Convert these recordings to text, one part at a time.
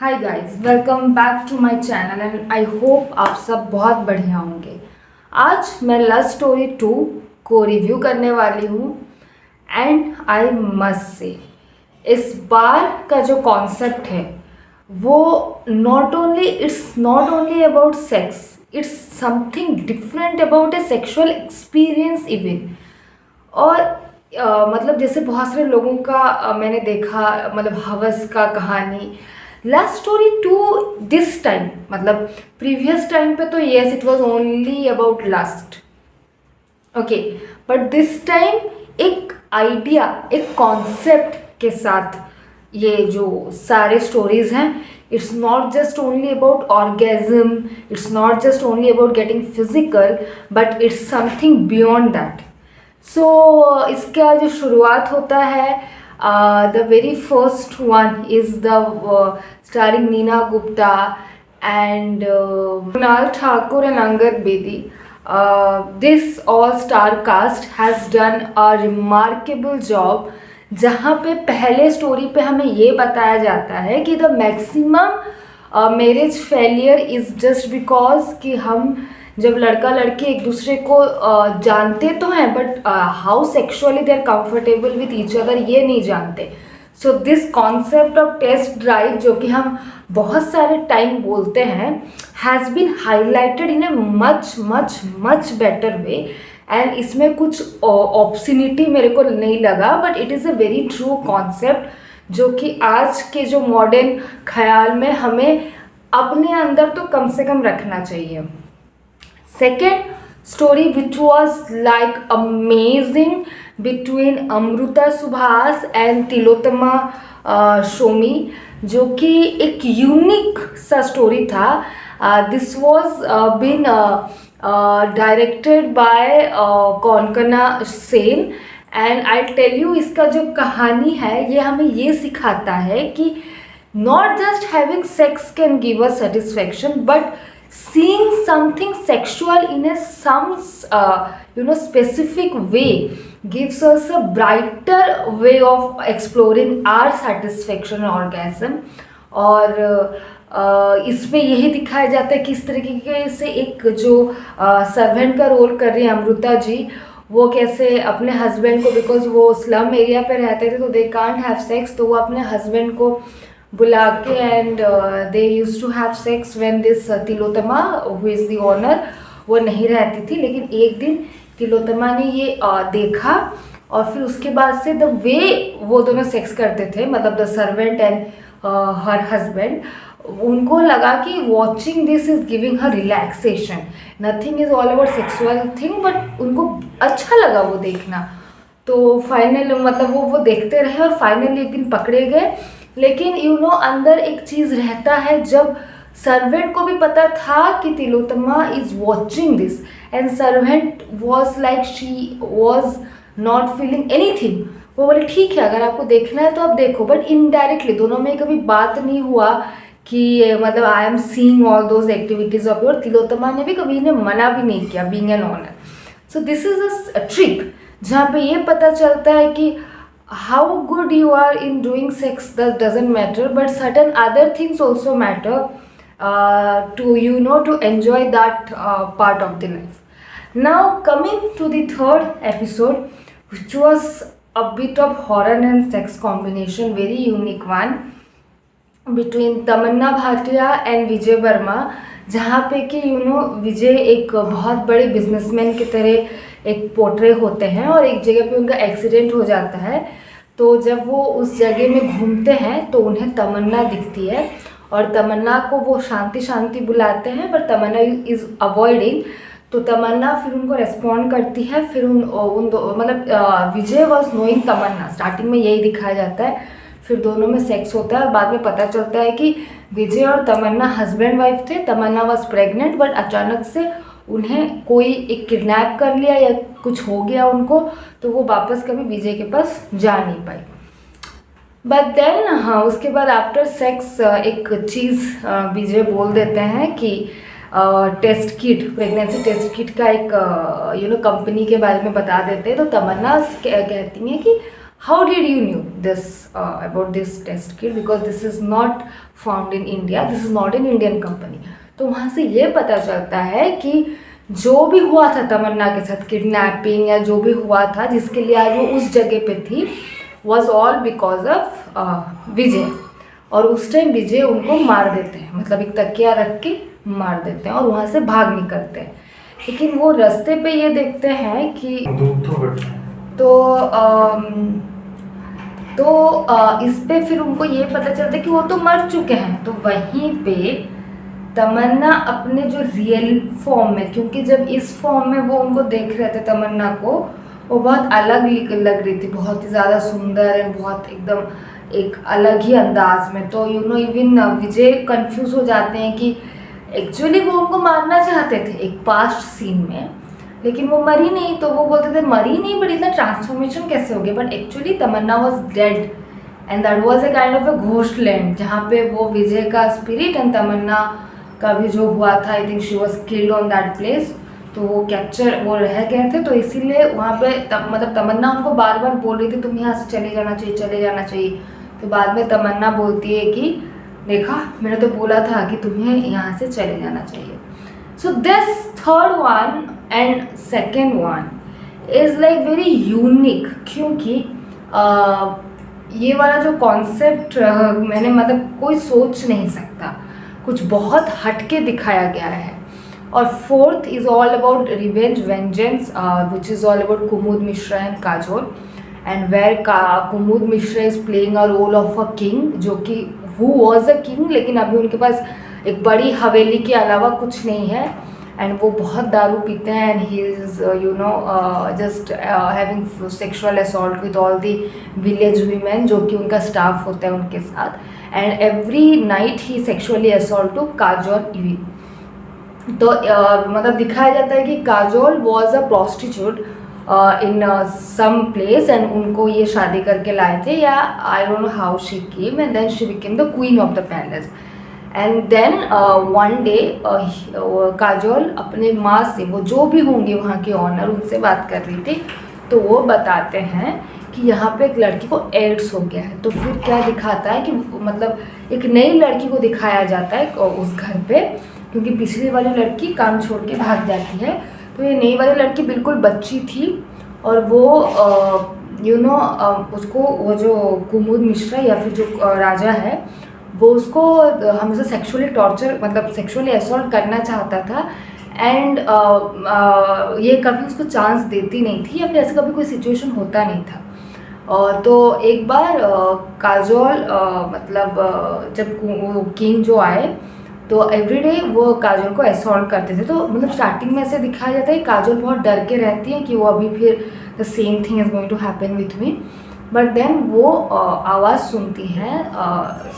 Hi guys, welcome back to my channel and I hope आप सब बहुत बढ़िया होंगे। आज मैं लव स्टोरी 2 को रिव्यू करने वाली हूँ एंड आई मस्ट से इस बार का जो कॉन्सेप्ट है वो it's not only about sex, it's something different about A sexual experience even. और मतलब जैसे बहुत सारे लोगों का मैंने देखा, मतलब हवस का कहानी love story two this time, मतलब प्रीवियस टाइम पे तो yes it was only about lust, okay, but this time एक आइडिया, एक कॉन्सेप्ट के साथ ये जो सारे स्टोरीज हैं, it's not just only about orgasm, it's not just only about getting physical, but it's something beyond that. So इसका जो शुरुआत होता है, the very first one is the starring Neena Gupta and Kunal Thakur and Angad Bedi. This all-star cast has done a remarkable job, जहाँ पे पहले story पे हमें ये बताया जाता है कि the maximum marriage failure is just because कि हम जब लड़का लड़की एक दूसरे को जानते तो हैं, but how sexually they are comfortable with each other ये नहीं जानते. So this concept of test drive, जो कि हम बहुत सारे टाइम बोलते हैं, has been highlighted in a much much much better way. And इसमें कुछ ऑब्सिनिटी मेरे को नहीं लगा, but it is a very true concept जो कि आज के जो मॉडर्न ख्याल में हमें अपने अंदर तो कम से कम रखना चाहिए. Second story which was like amazing between Amruta Subhas and Tilotama Shomi, जो कि एक यूनिक सा स्टोरी था. This was been directed by Konkona Sen and I tell you, इसका जो कहानी है ये हमें ये सिखाता है कि not just having sex can give us satisfaction, but seeing something sexual in a specific way gives us a brighter way of exploring our satisfaction and orgasm. और इसमें यही दिखाया जाता है कि इस तरीके से एक जो सर्वेंट का रोल कर रही है अमृता जी, वो कैसे अपने हस्बैंड को, बिकॉज वो स्लम एरिया पे रहते थे तो दे कांट हैव सेक्स, तो वो अपने हस्बैंड को बुला के and they use to have sex when this Tilottama who is the owner वो नहीं रहती थी. लेकिन एक दिन तिलोत्तमा ने ये देखा और फिर उसके बाद से द वे वो दोनों सेक्स करते थे, मतलब the servant and her husband, उनको लगा कि watching this is giving her relaxation. Nothing is all about sexual thing, but उनको अच्छा लगा वो देखना. तो फाइनल मतलब वो देखते रहे और फाइनली एक दिन पकड़े गए. लेकिन अंदर एक चीज़ रहता है, जब सर्वेंट को भी पता था कि Tilottama is watching this and servant was like she was not feeling anything. वो बोले ठीक है, अगर आपको देखना है तो आप देखो, बट इनडायरेक्टली दोनों में कभी बात नहीं हुआ कि मतलब I am seeing all those activities of your. Tilottama ने भी कभी इन्हें मना भी नहीं किया being an honour. So this is a trick जहाँ पे ये पता चलता है कि how good you are in doing sex that doesn't matter, but certain other things also matter to enjoy that part of the life. Now coming to the third episode, which was a bit of horror and sex combination, very unique one between Tamannaah Bhatia and विजय वर्मा, जहाँ पे कि विजय एक बहुत बड़े businessman की तरह एक portray होते हैं और एक जगह पे उनका एक्सीडेंट हो जाता है. तो जब वो उस जगह में घूमते हैं तो उन्हें तमन्ना दिखती है और तमन्ना को वो शांति शांति बुलाते हैं, पर तमन्ना इज़ अवॉइडिंग. तो तमन्ना फिर उनको रेस्पॉन्ड करती है. फिर मतलब विजय वॉज नोइंग तमन्ना, स्टार्टिंग में यही दिखाया जाता है. फिर दोनों में सेक्स होता है और बाद में पता चलता है कि विजय और तमन्ना हस्बैंड वाइफ थे. तमन्ना वॉज प्रेग्नेंट, बट अचानक से उन्हें कोई एक किडनैप कर लिया या कुछ हो गया उनको, तो वो वापस कभी विजय के पास जा नहीं पाई. बट देन हाँ, उसके बाद आफ्टर सेक्स एक चीज़ विजय बोल देते हैं कि test kit, pregnancy test kit का एक कंपनी के बारे में बता देते हैं. तो तमन्ना कहती हैं कि how did you knew this about this test kit, because this is not found in India, this is not an Indian company. तो वहाँ से ये पता चलता है कि जो भी हुआ था तमन्ना के साथ, किडनैपिंग या जो भी हुआ था जिसके लिए आज वो उस जगह पे थी, वॉज ऑल बिकॉज ऑफ विजय. और उस टाइम विजय उनको मार देते हैं, मतलब एक तकिया रख के मार देते हैं और वहाँ से भाग निकलते हैं. लेकिन वो रास्ते पे ये देखते हैं कि इस पे फिर उनको ये पता चलता है कि वो तो मर चुके हैं. तो वहीं पे तमन्ना अपने जो रियल फॉर्म में, क्योंकि जब इस फॉर्म में वो उनको देख रहे थे तमन्ना को, वो बहुत अलग लग रही थी, बहुत ही ज़्यादा सुंदर एंड बहुत एकदम एक अलग ही अंदाज में. तो इवन विजय कंफ्यूज हो जाते हैं कि एक्चुअली वो उनको मारना चाहते थे एक पास्ट सीन में, लेकिन वो मरी नहीं. तो वो बोलते थे मरी नहीं, बट इतना ट्रांसफॉर्मेशन कैसे हो गया. But actually Tamanna was dead and that was a kind of a ghost land, जहाँ पे वो विजय का स्पिरिट एंड तमन्ना का भी जो हुआ था, I think she was killed on that place. तो वो वो रह गए थे. तो इसीलिए वहाँ पे मतलब तमन्ना उनको बार बार बोल रही थी तुम यहाँ से चले जाना चाहिए, चले जाना चाहिए. तो बाद में तमन्ना बोलती है कि देखा, मैंने तो बोला था कि तुम्हें यहाँ से चले जाना चाहिए. So this third one and second one is like very unique, क्योंकि ये वाला जो कॉन्सेप्ट मैंने मतलब कोई सोच नहीं सकता, कुछ बहुत हटके दिखाया गया है. और fourth is all about revenge vengeance, which is all about Kumud Mishra and Kajol, and where Kumud Mishra is playing a role of a king, जो कि हु वॉज अ किंग, लेकिन अभी उनके पास एक बड़ी हवेली के अलावा कुछ नहीं है. एंड वो बहुत दारू पीते हैं and he is just having sexual assault with all the village women, जो कि उनका स्टाफ होता है उनके साथ. And every night he sexually assault to Kajol इवी. तो मतलब दिखाया जाता है कि Kajol was a prostitute in some place and उनको ये शादी करके लाए थे, या I don't know how she came, and then she became the queen of the palace. And then one day Kajol अपने माँ से, वो जो भी होंगे वहाँ के ऑनर, उनसे बात कर रही थी. तो वो बताते हैं कि यहाँ पे एक लड़की को एड्स हो गया है. तो फिर क्या दिखाता है कि मतलब एक नई लड़की को दिखाया जाता है उस घर पे, क्योंकि पिछली वाली लड़की काम छोड़ के भाग जाती है. तो ये नई वाली लड़की बिल्कुल बच्ची थी और वो उसको वो जो कुमुद मिश्रा या फिर जो राजा है, वो उसको हमेशा सेक्सुअली टॉर्चर मतलब सेक्सुअली असॉल्ट करना चाहता था. एंड ये कभी उसको चांस देती नहीं थी, या फिर ऐसा कभी कोई सिचुएशन होता नहीं था. तो एक बार काजोल मतलब जब किंग जो आए, तो एवरीडे वो काजोल को असॉल्ट करते थे. तो मतलब स्टार्टिंग में ऐसे दिखाया जाता है कि काजोल बहुत डर के रहती है कि वो अभी फिर the same thing is going to happen with me. But then वो आवाज़ सुनती है,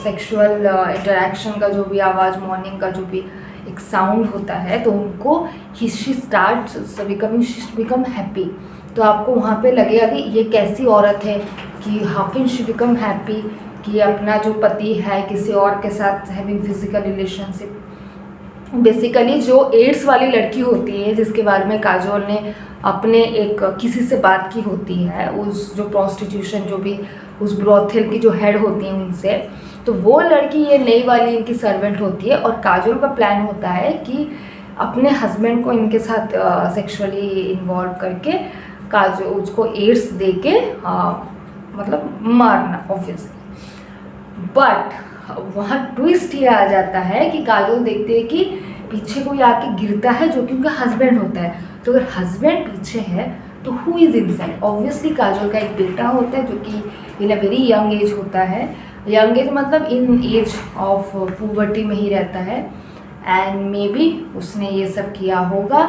सेक्सुअल इंटरेक्शन का जो भी आवाज़, मॉर्निंग का जो भी एक साउंड होता है, तो उनको शी स्टार्ट्स बिकम हैप्पी. तो आपको वहाँ पे लगेगा कि ये कैसी औरत है कि how can she become happy, कि अपना जो पति है किसी और के साथ हैविंग फिजिकल रिलेशनशिप. बेसिकली जो एड्स वाली लड़की होती है जिसके बारे में काजोल ने अपने एक किसी से बात की होती है, उस जो प्रोस्टिट्यूशन जो भी उस ब्रोथेल की जो हेड होती हैं उनसे, तो वो लड़की ये नई वाली इनकी सर्वेंट होती है. और काजोल का प्लान होता है कि अपने हस्बैंड को इनके साथ सेक्सुअली इन्वॉल्व करके काजोल उसको एड्स दे के मतलब मारना ऑब्वियसली. बट वहाँ ट्विस्ट ये आ जाता है कि काजोल देखते हैं कि पीछे कोई आके गिरता है जो कि उनका हस्बैंड होता है. तो अगर हस्बैंड पीछे है तो who is inside. Obviously Kajol का एक बेटा होता है जो कि इन अ वेरी यंग एज होता है. यंग एज मतलब इन एज ऑफ पुबर्टी में ही रहता है. एंड मे बी उसने ये सब किया होगा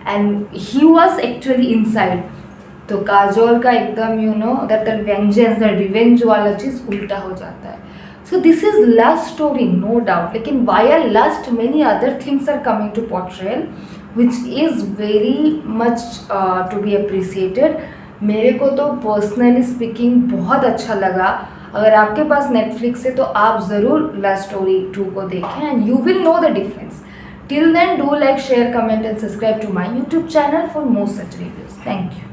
and he was actually inside. तो काजोल का एकदम दैट वेंजेंस, दैट रिवेंज वाला चीज़ उल्टा हो जाता है. So this is lust story, no doubt. लेकिन via lust many other things are coming to portrayal, which is very much to be appreciated. मेरे को तो पर्सनली स्पीकिंग बहुत अच्छा लगा. अगर आपके पास नेटफ्लिक्स है तो आप ज़रूर लस्ट स्टोरी 2 को देखें and you will know the difference. Till then, do like, share, comment and subscribe to my YouTube channel for more such reviews. Thank you.